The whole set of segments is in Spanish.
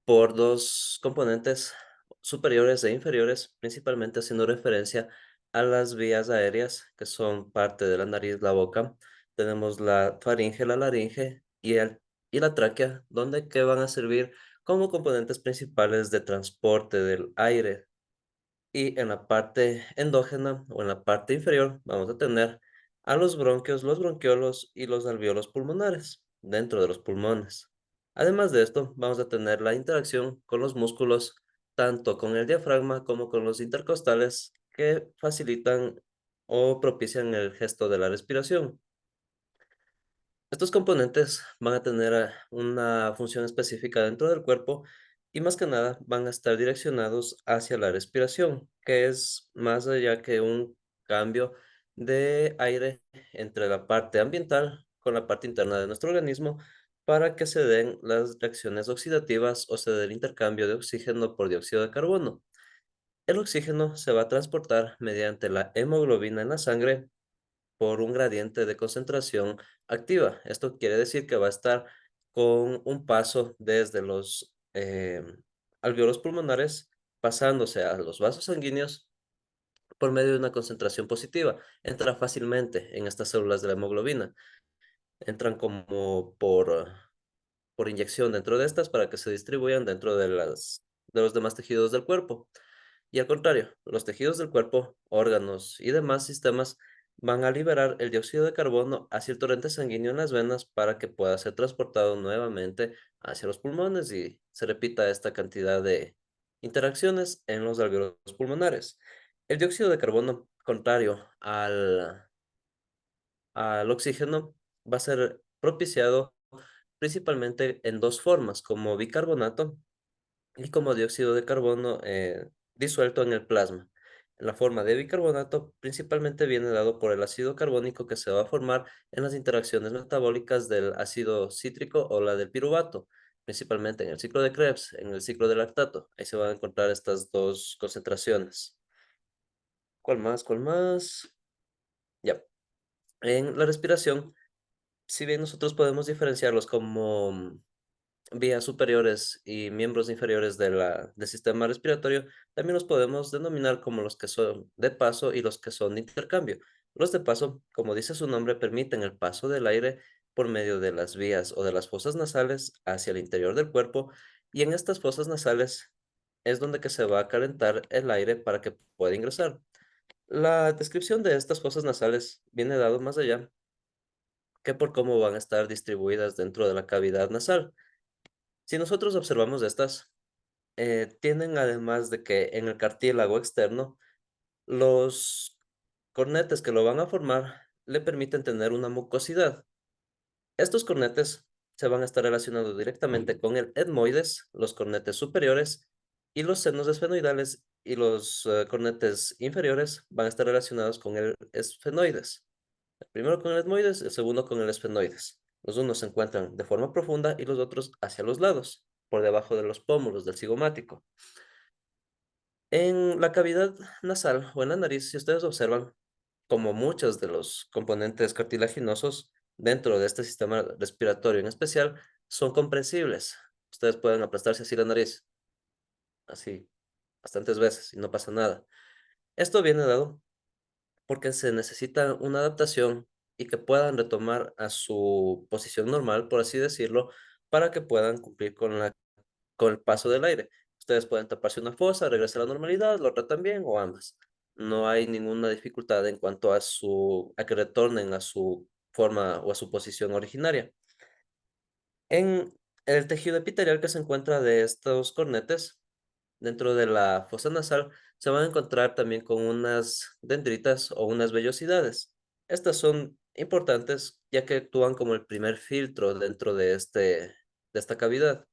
por dos componentes superiores e inferiores, principalmente haciendo referencia a las vías aéreas que son parte de la nariz, la boca. Tenemos la faringe, la laringe y la tráquea, donde que van a servir como componentes principales de transporte del aire. Y en la parte endógena o en la parte inferior vamos a tener a los bronquios, los bronquiolos y los alveolos pulmonares dentro de los pulmones. Además de esto, vamos a tener la interacción con los músculos, tanto con el diafragma como con los intercostales, que facilitan o propician el gesto de la respiración. Estos componentes van a tener una función específica dentro del cuerpo y más que nada van a estar direccionados hacia la respiración, que es más allá que un cambio de aire entre la parte ambiental con la parte interna de nuestro organismo para que se den las reacciones oxidativas o se dé el intercambio de oxígeno por dióxido de carbono. El oxígeno se va a transportar mediante la hemoglobina en la sangre por un gradiente de concentración activa. Esto quiere decir que va a estar con un paso desde los alveolos pulmonares, pasándose a los vasos sanguíneos por medio de una concentración positiva. Entra fácilmente en estas células de la hemoglobina. Entran como por inyección dentro de estas para que se distribuyan dentro de los demás tejidos del cuerpo. Y al contrario, los tejidos del cuerpo, órganos y demás sistemas van a liberar el dióxido de carbono hacia el torrente sanguíneo en las venas para que pueda ser transportado nuevamente hacia los pulmones y se repita esta cantidad de interacciones en los alveolos pulmonares. El dióxido de carbono, contrario al oxígeno, va a ser propiciado principalmente en dos formas, como bicarbonato y como dióxido de carbono disuelto en el plasma. La forma de bicarbonato principalmente viene dado por el ácido carbónico que se va a formar en las interacciones metabólicas del ácido cítrico o la del piruvato, principalmente en el ciclo de Krebs, en el ciclo de lactato. Ahí se van a encontrar estas dos concentraciones. ¿Cuál más? ¿Cuál más? Ya. En la respiración, si bien nosotros podemos diferenciarlos como vías superiores y miembros inferiores del sistema respiratorio, también los podemos denominar como los que son de paso y los que son de intercambio. Los de paso, como dice su nombre, permiten el paso del aire por medio de las vías o de las fosas nasales hacia el interior del cuerpo, y en estas fosas nasales es donde que se va a calentar el aire para que pueda ingresar. La descripción de estas fosas nasales viene dado más allá que por cómo van a estar distribuidas dentro de la cavidad nasal. Si nosotros observamos estas, tienen además de que en el cartílago externo, los cornetes que lo van a formar le permiten tener una mucosidad. Estos cornetes se van a estar relacionados directamente con el etmoides, los cornetes superiores, y los senos esfenoidales y los cornetes inferiores van a estar relacionados con el esfenoides. El primero con el etmoides, el segundo con el esfenoides. Los unos se encuentran de forma profunda y los otros hacia los lados, por debajo de los pómulos del cigomático. En la cavidad nasal o en la nariz, si ustedes observan, como muchos de los componentes cartilaginosos dentro de este sistema respiratorio en especial, son compresibles. Ustedes pueden aplastarse así la nariz, así, bastantes veces y no pasa nada. Esto viene dado porque se necesita una adaptación y que puedan retomar a su posición normal, por así decirlo, para que puedan cumplir con el paso del aire. Ustedes pueden taparse una fosa, regresar a la normalidad, la otra también, o ambas. No hay ninguna dificultad en cuanto a que retornen a su forma o a su posición originaria. En el tejido epitelial que se encuentra de estos cornetes, dentro de la fosa nasal, se van a encontrar también con unas dendritas o unas vellosidades. Estas son importantes ya que actúan como el primer filtro dentro de esta cavidad.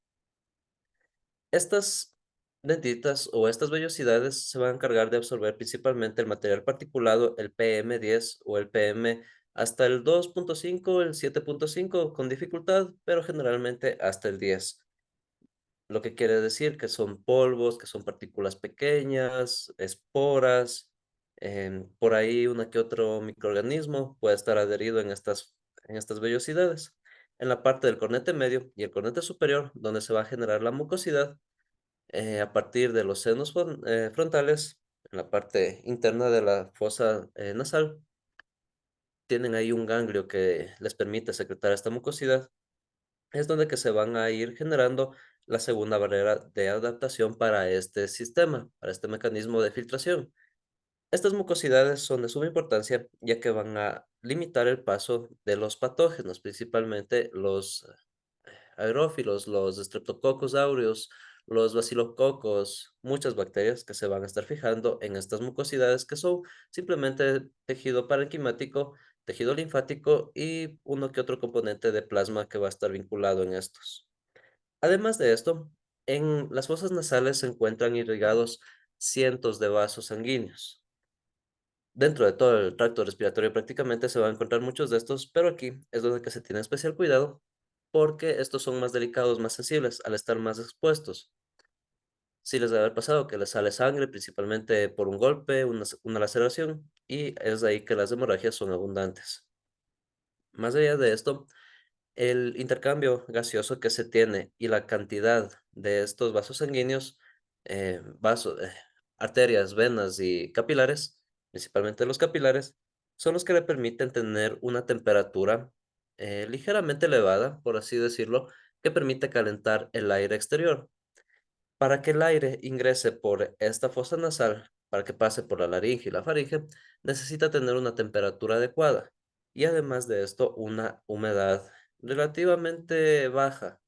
Estas dentitas o estas vellosidades se van a encargar de absorber principalmente el material particulado, el PM10 o el PM hasta el 2.5, el 7.5 con dificultad, pero generalmente hasta el 10. Lo que quiere decir que son polvos, que son partículas pequeñas, esporas, por ahí una que otro microorganismo puede estar adherido en estas vellosidades. En la parte del cornete medio y el cornete superior, donde se va a generar la mucosidad, a partir de los senos frontales, en la parte interna de la fosa nasal, tienen ahí un ganglio que les permite secretar esta mucosidad. Es donde que se van a ir generando la segunda barrera de adaptación para este sistema, para este mecanismo de filtración. Estas mucosidades son de suma importancia ya que van a limitar el paso de los patógenos, principalmente los aerófilos, los Streptococcus aureus, los bacilococos, muchas bacterias que se van a estar fijando en estas mucosidades que son simplemente tejido parenquimático, tejido linfático y uno que otro componente de plasma que va a estar vinculado en estos. Además de esto, en las fosas nasales se encuentran irrigados cientos de vasos sanguíneos. Dentro de todo el tracto respiratorio prácticamente se van a encontrar muchos de estos, pero aquí es donde que se tiene especial cuidado porque estos son más delicados, más sensibles al estar más expuestos. Si les debe haber pasado que les sale sangre, principalmente por un golpe, una laceración, y es de ahí que las hemorragias son abundantes. Más allá de esto, el intercambio gaseoso que se tiene y la cantidad de estos vasos sanguíneos, vasos, arterias, venas y capilares, principalmente los capilares, son los que le permiten tener una temperatura ligeramente elevada, por así decirlo, que permite calentar el aire exterior. Para que el aire ingrese por esta fosa nasal, para que pase por la laringe y la faringe, necesita tener una temperatura adecuada y además de esto una humedad relativamente baja.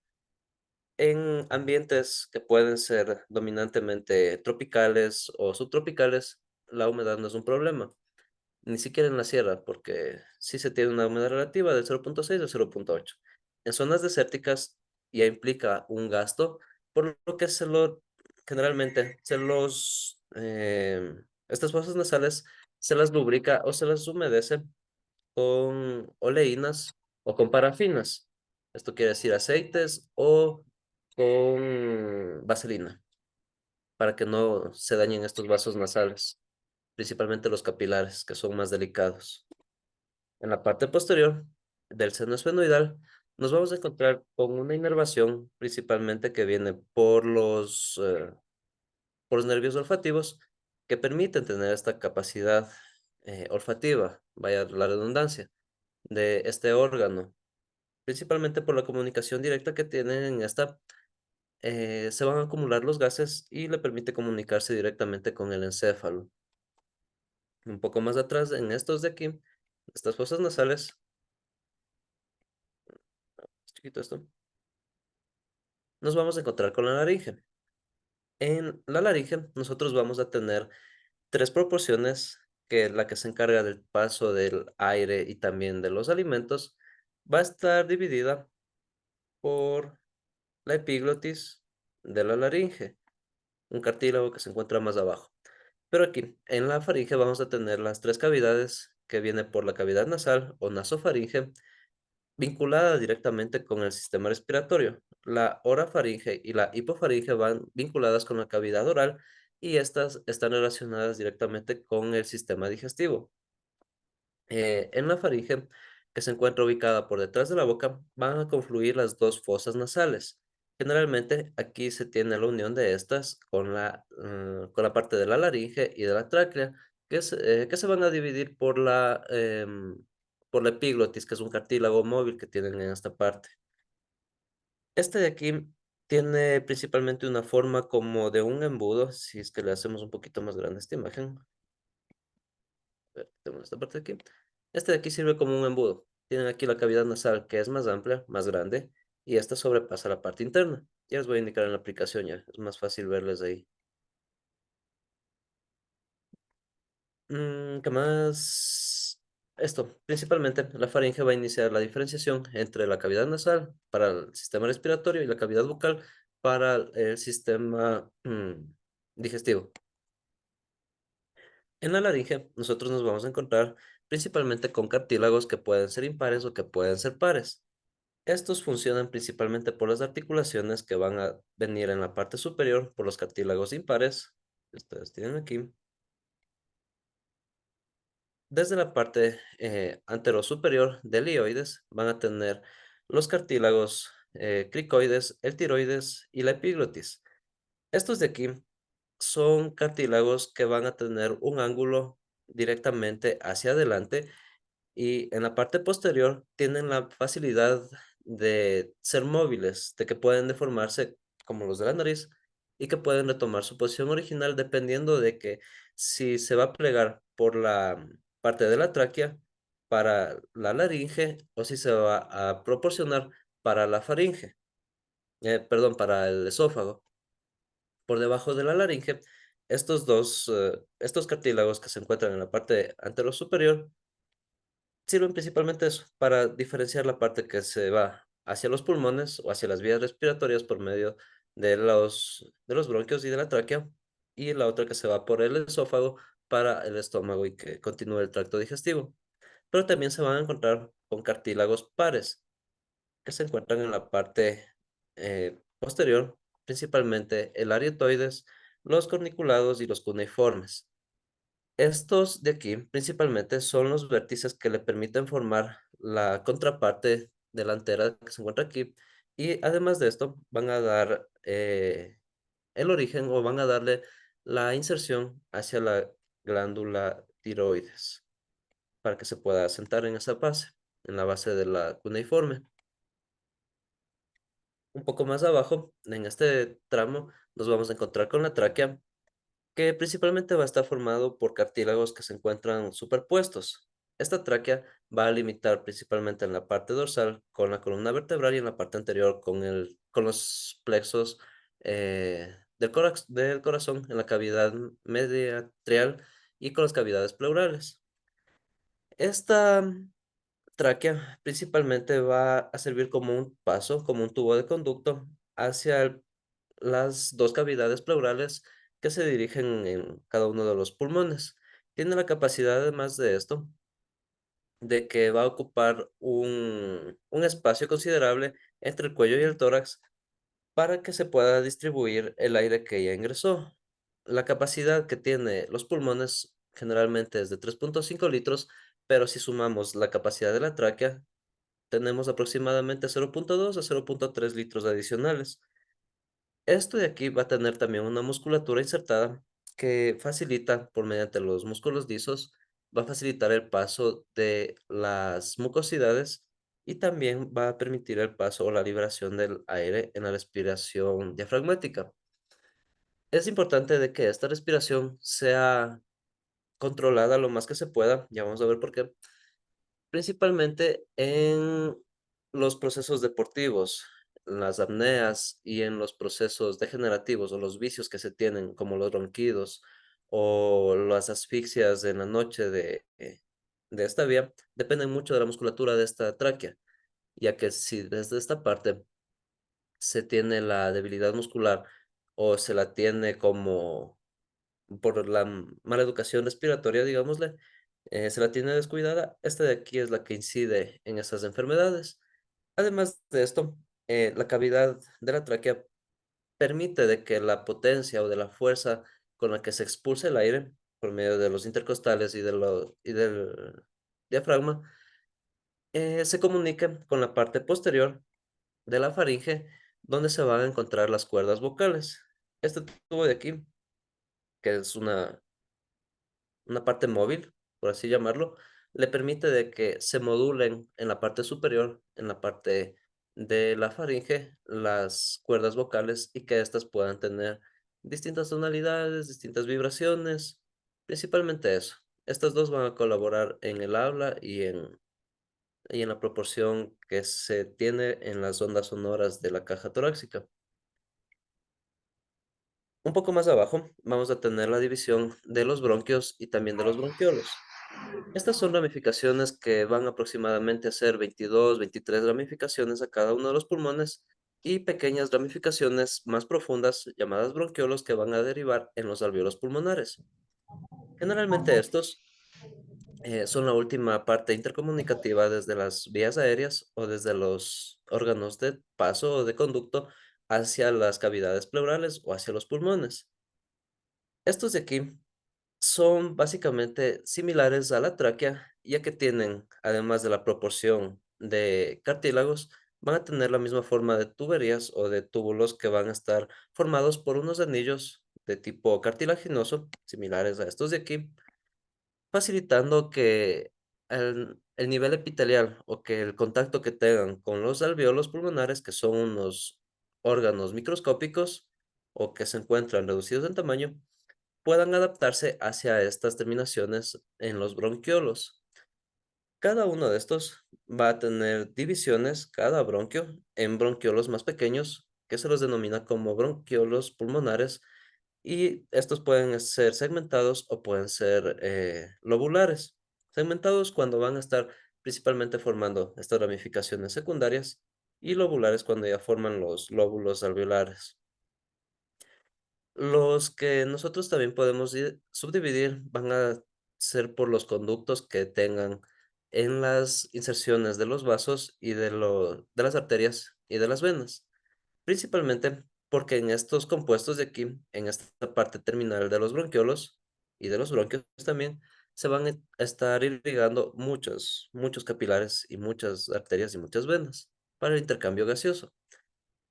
En ambientes que pueden ser dominantemente tropicales o subtropicales, la humedad no es un problema. Ni siquiera en la sierra, porque sí se tiene una humedad relativa del 0,6 a 0,8. En zonas desérticas ya implica un gasto, por lo que generalmente estas fosas nasales se las lubrica o se las humedece con oleínas o con parafinas. Esto quiere decir aceites o con vaselina, para que no se dañen estos vasos nasales, principalmente los capilares, que son más delicados. En la parte posterior del seno esfenoidal nos vamos a encontrar con una inervación principalmente que viene por los nervios olfativos que permiten tener esta capacidad olfativa, vaya la redundancia, de este órgano. Principalmente por la comunicación directa que tienen en esta, se van a acumular los gases y le permite comunicarse directamente con el encéfalo. Un poco más atrás, en estos de aquí, estas fosas nasales, chiquito esto, nos vamos a encontrar con la laringe. En la laringe, nosotros vamos a tener tres proporciones, que la que se encarga del paso del aire y también de los alimentos, va a estar dividida por la epiglotis de la laringe, un cartílago que se encuentra más abajo. Pero aquí, en la faringe, vamos a tener las tres cavidades que viene por la cavidad nasal o nasofaringe, vinculada directamente con el sistema respiratorio. La orofaringe y la hipofaringe van vinculadas con la cavidad oral y estas están relacionadas directamente con el sistema digestivo. En la faringe, que se encuentra ubicada por detrás de la boca, van a confluir las dos fosas nasales. Generalmente aquí se tiene la unión de estas con la parte de la laringe y de la tráquea, que se van a dividir por la epiglotis, que es un cartílago móvil que tienen en esta parte. Este de aquí tiene principalmente una forma como de un embudo, si es que le hacemos un poquito más grande esta imagen. Tenemos esta parte de aquí. Este de aquí sirve como un embudo. Tienen aquí la cavidad nasal que es más amplia, más grande, y esta sobrepasa la parte interna. Ya les voy a indicar en la aplicación ya, es más fácil verles ahí. ¿Qué más? Esto, principalmente, la faringe va a iniciar la diferenciación entre la cavidad nasal para el sistema respiratorio y la cavidad bucal para el sistema digestivo. En la laringe, nosotros nos vamos a encontrar principalmente con cartílagos que pueden ser impares o que pueden ser pares. Estos funcionan principalmente por las articulaciones que van a venir en la parte superior por los cartílagos impares, que ustedes tienen aquí. Desde la parte anterosuperior del ilioides van a tener los cartílagos cricoides, el tiroides y la epiglotis. Estos de aquí son cartílagos que van a tener un ángulo directamente hacia adelante y en la parte posterior tienen la facilidad de ser móviles, de que pueden deformarse como los de la nariz y que pueden retomar su posición original dependiendo de que si se va a plegar por la parte de la tráquea para la laringe o si se va a proporcionar para la faringe, perdón, para el esófago. Por debajo de la laringe, estos cartílagos que se encuentran en la parte anterior superior sirven principalmente eso, para diferenciar la parte que se va hacia los pulmones o hacia las vías respiratorias por medio de los bronquios y de la tráquea, y la otra que se va por el esófago para el estómago y que continúe el tracto digestivo. Pero también se van a encontrar con cartílagos pares, que se encuentran en la parte posterior, principalmente el arietoides, los corniculados y los cuneiformes. Estos de aquí principalmente son los vértices que le permiten formar la contraparte delantera que se encuentra aquí y además de esto van a dar el origen o van a darle la inserción hacia la glándula tiroides para que se pueda sentar en esa base, en la base de la cuneiforme. Un poco más abajo, en este tramo, nos vamos a encontrar con la tráquea, que principalmente va a estar formado por cartílagos que se encuentran superpuestos. Esta tráquea va a limitar principalmente en la parte dorsal con la columna vertebral y en la parte anterior con los plexos del corazón en la cavidad mediatrial y con las cavidades pleurales. Esta tráquea principalmente va a servir como un paso, como un tubo de conducto hacia las dos cavidades pleurales que se dirigen en cada uno de los pulmones. Tiene la capacidad, además de esto, de que va a ocupar un espacio considerable entre el cuello y el tórax para que se pueda distribuir el aire que ya ingresó. La capacidad que tiene los pulmones generalmente es de 3,5 litros, pero si sumamos la capacidad de la tráquea, tenemos aproximadamente 0,2 a 0,3 litros adicionales. Esto de aquí va a tener también una musculatura insertada que facilita, por mediante los músculos lisos, va a facilitar el paso de las mucosidades y también va a permitir el paso o la liberación del aire en la respiración diafragmática. Es importante de que esta respiración sea controlada lo más que se pueda, ya vamos a ver por qué. Principalmente en los procesos deportivos, las apneas y en los procesos degenerativos o los vicios que se tienen, como los ronquidos o las asfixias en la noche de esta vía, dependen mucho de la musculatura de esta tráquea, ya que si desde esta parte se tiene la debilidad muscular o se la tiene como por la mala educación respiratoria, digámosle, se la tiene descuidada, esta de aquí es la que incide en esas enfermedades. Además de esto, la cavidad de la tráquea permite de que la potencia o de la fuerza con la que se expulsa el aire por medio de los intercostales y del diafragma, se comunique con la parte posterior de la faringe, donde se van a encontrar las cuerdas vocales. Este tubo de aquí, que es una parte móvil, por así llamarlo, le permite de que se modulen en la parte superior, en la parte de la faringe, las cuerdas vocales y que éstas puedan tener distintas tonalidades, distintas vibraciones, principalmente eso. Estas dos van a colaborar en el habla y en la proporción que se tiene en las ondas sonoras de la caja torácica. Un poco más abajo vamos a tener la división de los bronquios y también de los bronquiolos. Estas son ramificaciones que van aproximadamente a ser 22, 23 ramificaciones a cada uno de los pulmones y pequeñas ramificaciones más profundas llamadas bronquiolos que van a derivar en los alvéolos pulmonares. Generalmente estos son la última parte intercomunicativa desde las vías aéreas o desde los órganos de paso o de conducto hacia las cavidades pleurales o hacia los pulmones. Estos de aquí son básicamente similares a la tráquea, ya que tienen, además de la proporción de cartílagos, van a tener la misma forma de tuberías o de túbulos que van a estar formados por unos anillos de tipo cartilaginoso, similares a estos de aquí, facilitando que el nivel epitelial o que el contacto que tengan con los alvéolos pulmonares, que son unos órganos microscópicos o que se encuentran reducidos en tamaño, puedan adaptarse hacia estas terminaciones en los bronquiolos. Cada uno de estos va a tener divisiones, cada bronquio, en bronquiolos más pequeños, que se los denomina como bronquiolos pulmonares, y estos pueden ser segmentados o pueden ser lobulares. Segmentados cuando van a estar principalmente formando estas ramificaciones secundarias y lobulares cuando ya forman los lóbulos alveolares. Los que nosotros también podemos subdividir van a ser por los conductos que tengan en las inserciones de los vasos y de las arterias y de las venas. Principalmente porque en estos compuestos de aquí, en esta parte terminal de los bronquiolos y de los bronquios también, se van a estar irrigando muchos capilares y muchas arterias y muchas venas para el intercambio gaseoso.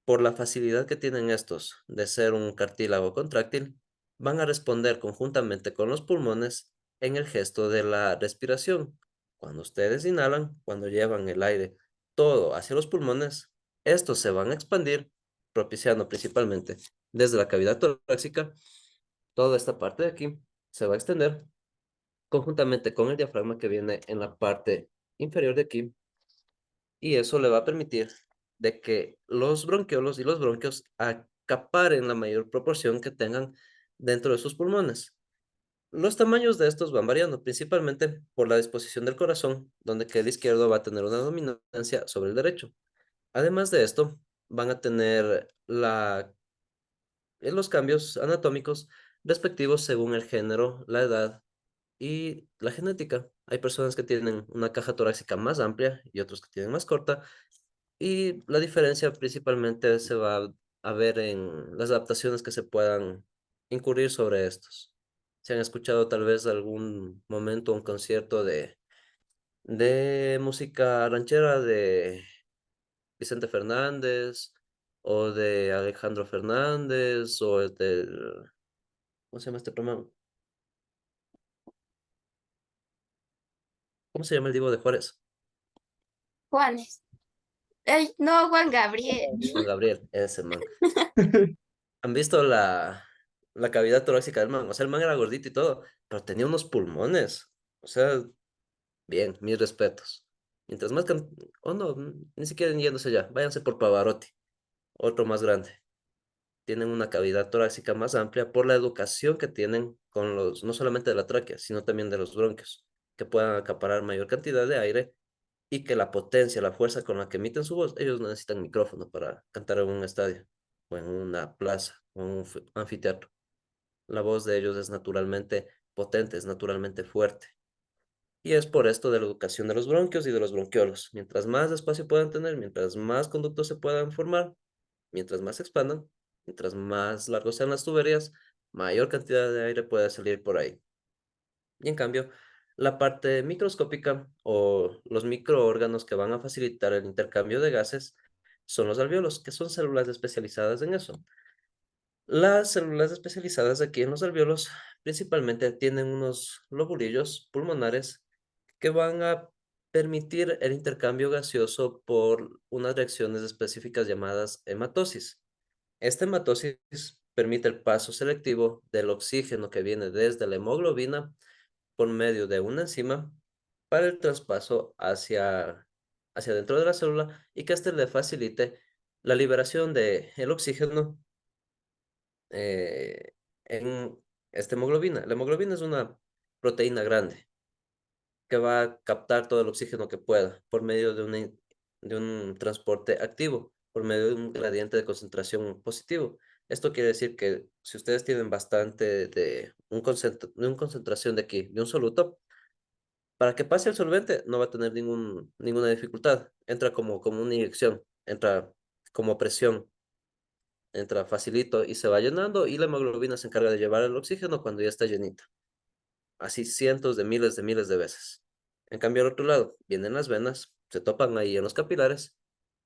Por la facilidad que tienen estos de ser un cartílago contráctil, van a responder conjuntamente con los pulmones en el gesto de la respiración. Cuando ustedes inhalan, cuando llevan el aire todo hacia los pulmones, estos se van a expandir, propiciando principalmente desde la cavidad torácica, toda esta parte de aquí se va a extender conjuntamente con el diafragma que viene en la parte inferior de aquí, y eso le va a permitir de que los bronquiolos y los bronquios acaparen la mayor proporción que tengan dentro de sus pulmones. Los tamaños de estos van variando, principalmente por la disposición del corazón, donde que el izquierdo va a tener una dominancia sobre el derecho. Además de esto, van a tener los cambios anatómicos respectivos según el género, la edad y la genética. Hay personas que tienen una caja torácica más amplia y otros que tienen más corta, y la diferencia principalmente se va a ver en las adaptaciones que se puedan incurrir sobre estos. Si han escuchado tal vez algún momento un concierto de música ranchera de Vicente Fernández o de Alejandro Fernández o del, ¿cómo se llama este programa? ¿Cómo se llama el Divo de Juárez? Juanes. Ay, no, Juan Gabriel. Juan Gabriel, ese man. ¿Han visto la cavidad torácica del man? O sea, el man era gordito y todo, pero tenía unos pulmones. O sea, bien, mis respetos. Mientras más o no, ni siquiera yéndose allá, váyanse por Pavarotti, otro más grande. Tienen una cavidad torácica más amplia por la educación que tienen con los, no solamente de la tráquea, sino también de los bronquios, que puedan acaparar mayor cantidad de aire y que la potencia, la fuerza con la que emiten su voz, ellos no necesitan micrófono para cantar en un estadio o en una plaza o en un anfiteatro. La voz de ellos es naturalmente potente, es naturalmente fuerte. Y es por esto de la educación de los bronquios y de los bronquiolos. Mientras más espacio puedan tener, mientras más conductos se puedan formar, mientras más se expandan, mientras más largos sean las tuberías, mayor cantidad de aire puede salir por ahí. Y en cambio, la parte microscópica o los microórganos que van a facilitar el intercambio de gases son los alvéolos, que son células especializadas en eso. Las células especializadas aquí en los alvéolos principalmente tienen unos lobulillos pulmonares que van a permitir el intercambio gaseoso por unas reacciones específicas llamadas hematosis. Esta hematosis permite el paso selectivo del oxígeno que viene desde la hemoglobina por medio de una enzima para el traspaso hacia dentro de la célula y que éste le facilite la liberación de el oxígeno eh, en esta hemoglobina. La hemoglobina es una proteína grande que va a captar todo el oxígeno que pueda por medio de un transporte activo, por medio de un gradiente de concentración positivo. Esto quiere decir que si ustedes tienen bastante de una concentración de aquí, de un soluto, para que pase el solvente no va a tener ninguna dificultad. Entra como una inyección, entra como presión, entra facilito y se va llenando y la hemoglobina se encarga de llevar el oxígeno cuando ya está llenita. Así cientos de miles de veces. En cambio, al otro lado, vienen las venas, se topan ahí en los capilares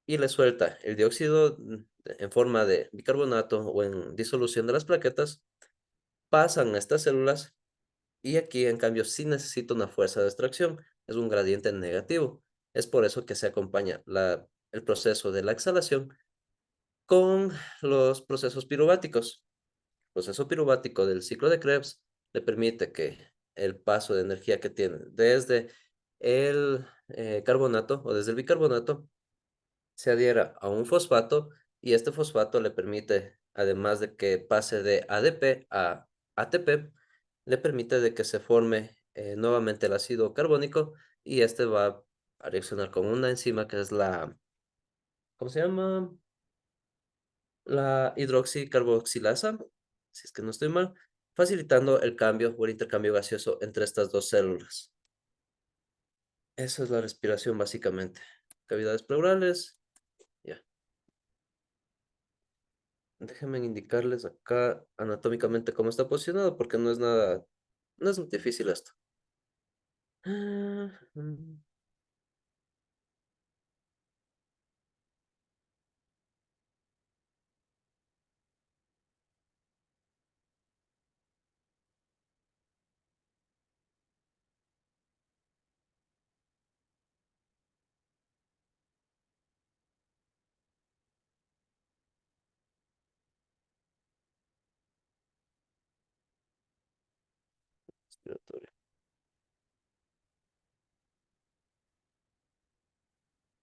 y le suelta el dióxido en forma de bicarbonato o en disolución de las plaquetas, pasan a estas células y aquí en cambio sí necesita una fuerza de extracción, es un gradiente negativo. Es por eso que se acompaña el proceso de la exhalación con los procesos pirubáticos. El proceso pirubático del ciclo de Krebs le permite que el paso de energía que tiene desde el carbonato o desde el bicarbonato se adhiera a un fosfato y este fosfato le permite, además de que pase de ADP a ATP, le permite de que se forme nuevamente el ácido carbónico y este va a reaccionar con una enzima que es ¿cómo se llama? La hidroxicarboxilasa, si es que no estoy mal, facilitando el cambio o el intercambio gaseoso entre estas dos células. Esa es la respiración básicamente. Cavidades pleurales, ya. Déjenme indicarles acá anatómicamente cómo está posicionado, porque no es muy difícil esto. Ah, respiratorio.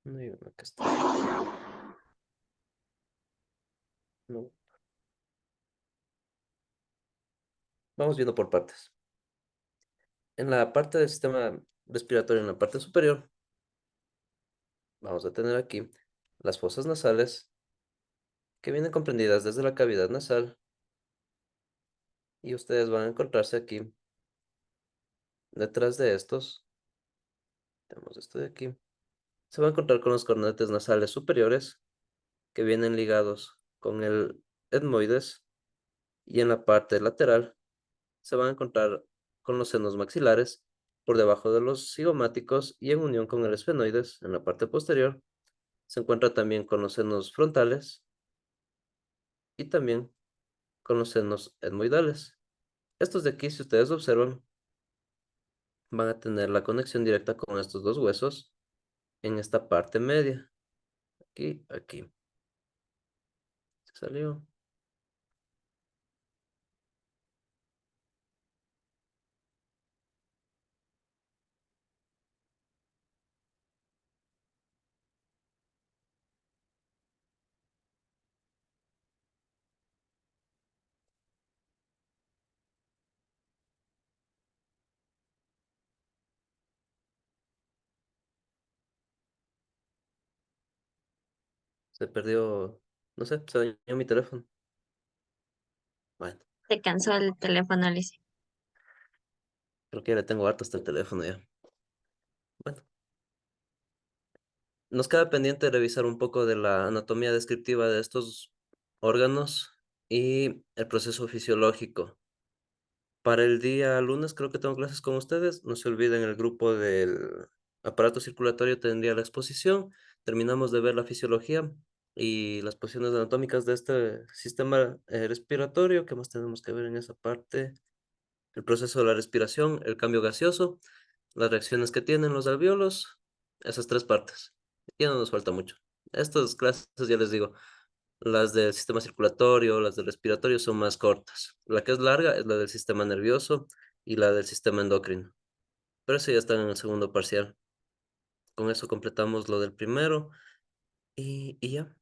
No hay una que está. No. Vamos viendo por partes. En la parte del sistema respiratorio, en la parte superior, vamos a tener aquí las fosas nasales, que vienen comprendidas desde la cavidad nasal, y ustedes van a encontrarse aquí, detrás de estos, tenemos esto de aquí, se va a encontrar con los cornetes nasales superiores, que vienen ligados con el etmoides, y en la parte lateral se van a encontrar con los senos maxilares por debajo de los cigomáticos y en unión con el esfenoides en la parte posterior. Se encuentra también con los senos frontales y también con los senos etmoidales. Estos de aquí, si ustedes observan, van a tener la conexión directa con estos dos huesos en esta parte media. Aquí, aquí. Se salió. Se perdió, no sé, se dañó mi teléfono. Bueno, Se cansó el teléfono, Alicia. creo que ya le tengo harto hasta el teléfono ya. Bueno. Nos queda pendiente revisar un poco de la anatomía descriptiva de estos órganos y el proceso fisiológico. Para el día lunes creo que tengo clases con ustedes. No se olviden el grupo del aparato circulatorio tendría la exposición. Terminamos de ver la fisiología y las posiciones anatómicas de este sistema respiratorio. ¿Qué más tenemos que ver en esa parte? El proceso de la respiración, el cambio gaseoso, las reacciones que tienen los alvéolos, esas tres partes. Ya no nos falta mucho. Estas clases, ya les digo, las del sistema circulatorio, las del respiratorio son más cortas. La que es larga es la del sistema nervioso y la del sistema endocrino. Pero eso ya está en el segundo parcial. Con eso completamos lo del primero y ya.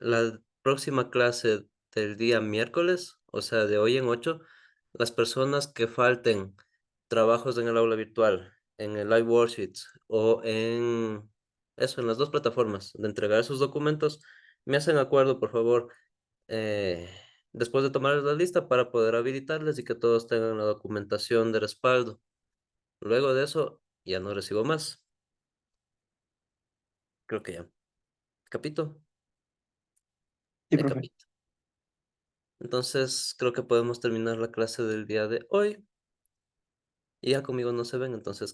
La próxima clase del día miércoles, o sea, de hoy en 8, las personas que falten trabajos en el aula virtual, en el Live Worksheets o en eso, en las dos plataformas de entregar sus documentos, me hacen acuerdo, por favor, eh, después de tomar la lista para poder habilitarles y que todos tengan la documentación de respaldo. Luego de eso, ya no recibo más. Creo que ya. Capito, Sí, de profe. capito. Entonces, creo que podemos terminar la clase del día de hoy. Y ya conmigo no se ven, entonces